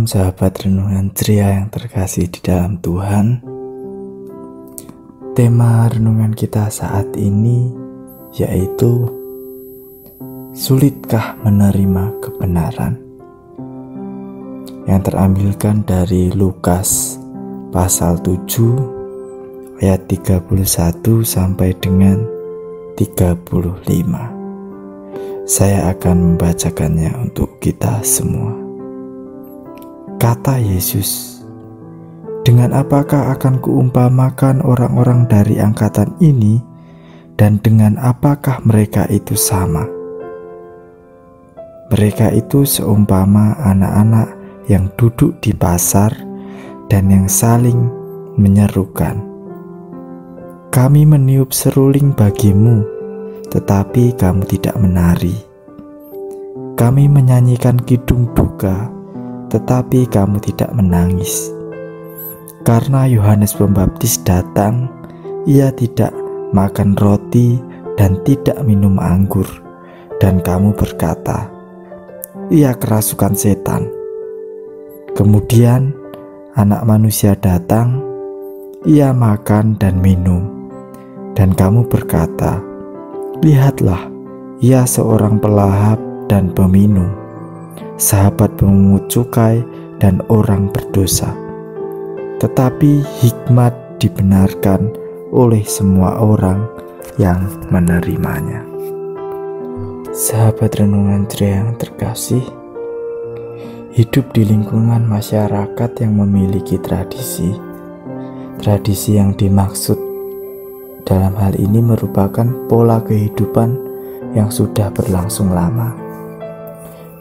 Shalom sahabat renungan ceria yang terkasih di dalam Tuhan. Tema renungan kita saat ini yaitu sulitkah menerima kebenaran, yang terambilkan dari Lukas pasal 7 ayat 31 sampai dengan 35. Saya akan membacakannya untuk kita semua. Kata Yesus, "Dengan apakah akan kuumpamakan orang-orang dari angkatan ini, dan dengan apakah mereka itu sama? Mereka itu seumpama anak-anak yang duduk di pasar dan yang saling menyerukan, 'Kami meniup seruling bagimu, tetapi kamu tidak menari. Kami menyanyikan kidung duka, tetapi kamu tidak menangis. Karena Yohanes Pembaptis datang, ia tidak makan roti dan tidak minum anggur, dan kamu berkata, ia kerasukan setan. Kemudian Anak Manusia datang, ia makan dan minum, dan kamu berkata, lihatlah, ia seorang pelahap dan peminum, sahabat pemungut cukai dan orang berdosa. Tetapi hikmat dibenarkan oleh semua orang yang menerimanya." Sahabat renungan ceria yang terkasih, hidup di lingkungan masyarakat yang memiliki tradisi yang dimaksud dalam hal ini merupakan pola kehidupan yang sudah berlangsung lama.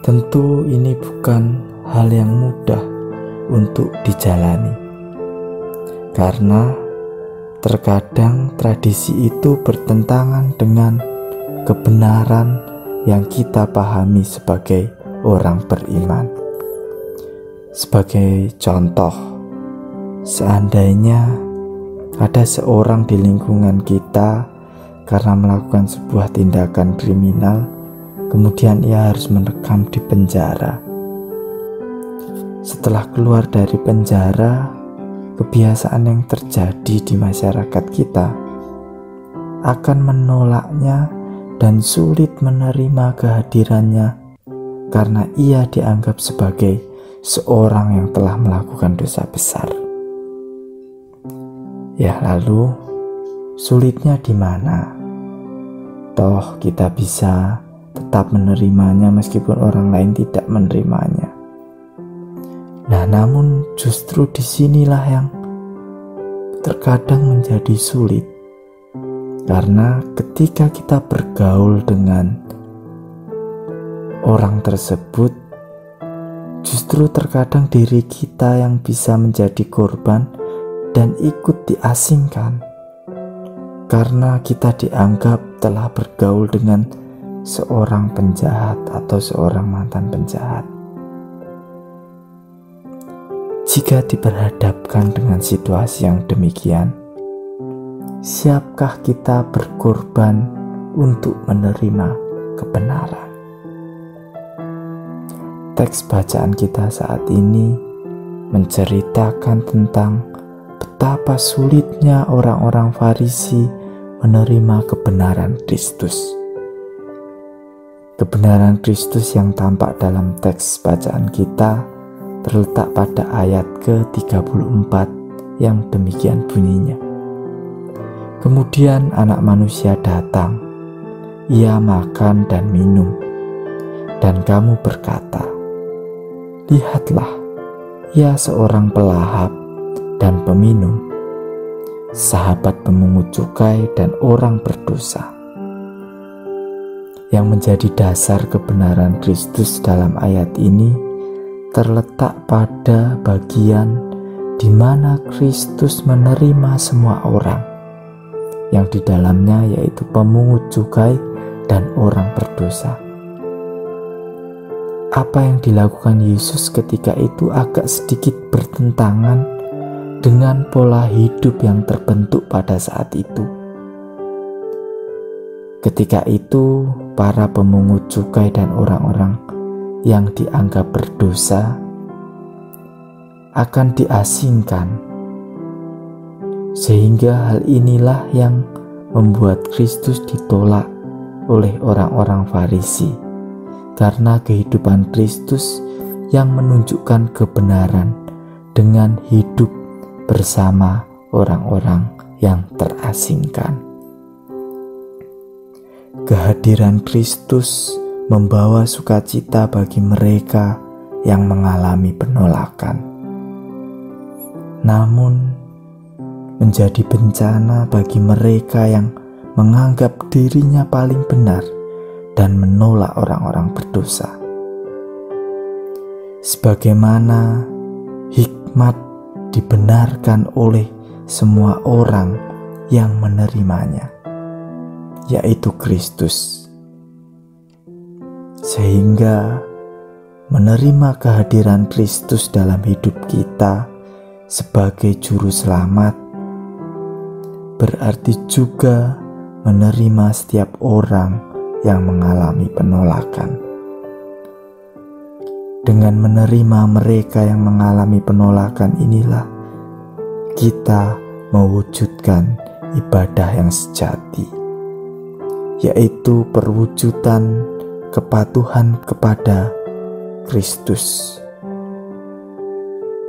Tentu ini bukan hal yang mudah untuk dijalani, karena terkadang tradisi itu bertentangan dengan kebenaran yang kita pahami sebagai orang beriman. Sebagai contoh, seandainya ada seorang di lingkungan kita karena melakukan sebuah tindakan kriminal, kemudian ia harus mendekam di penjara. Setelah keluar dari penjara, kebiasaan yang terjadi di masyarakat kita akan menolaknya dan sulit menerima kehadirannya karena ia dianggap sebagai seorang yang telah melakukan dosa besar. Ya, lalu sulitnya di mana? Toh kita bisa tetap menerimanya meskipun orang lain tidak menerimanya. Nah, namun justru disinilah yang terkadang menjadi sulit, karena ketika kita bergaul dengan orang tersebut, justru terkadang diri kita yang bisa menjadi korban dan ikut diasingkan, karena kita dianggap telah bergaul dengan seorang penjahat atau seorang mantan penjahat. Jika diperhadapkan dengan situasi yang demikian, siapkah kita berkorban untuk menerima kebenaran? Teks bacaan kita saat ini menceritakan tentang betapa sulitnya orang-orang Farisi menerima kebenaran Kristus. Kebenaran Kristus yang tampak dalam teks bacaan kita terletak pada ayat ke-34 yang demikian bunyinya. Kemudian Anak Manusia datang, ia makan dan minum, dan kamu berkata, lihatlah, ia seorang pelahap dan peminum, sahabat pemungut cukai dan orang berdosa. Yang menjadi dasar kebenaran Kristus dalam ayat ini terletak pada bagian di mana Kristus menerima semua orang, yang di dalamnya yaitu pemungut cukai dan orang berdosa. Apa yang dilakukan Yesus ketika itu agak sedikit bertentangan dengan pola hidup yang terbentuk pada saat itu. Ketika itu, para pemungut cukai dan orang-orang yang dianggap berdosa akan diasingkan. Sehingga hal inilah yang membuat Kristus ditolak oleh orang-orang Farisi, karena kehidupan Kristus yang menunjukkan kebenaran dengan hidup bersama orang-orang yang terasingkan. Kehadiran Kristus membawa sukacita bagi mereka yang mengalami penolakan, namun menjadi bencana bagi mereka yang menganggap dirinya paling benar dan menolak orang-orang berdosa. Sebagaimana hikmat dibenarkan oleh semua orang yang menerimanya, yaitu Kristus, sehingga menerima kehadiran Kristus dalam hidup kita sebagai juru selamat berarti juga menerima setiap orang yang mengalami penolakan. Dengan menerima mereka yang mengalami penolakan inilah kita mewujudkan ibadah yang sejati, yaitu perwujudan kepatuhan kepada Kristus,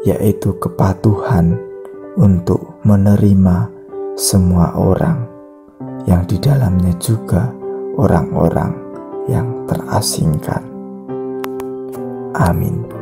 yaitu kepatuhan untuk menerima semua orang yang di dalamnya juga orang-orang yang terasingkan. Amin.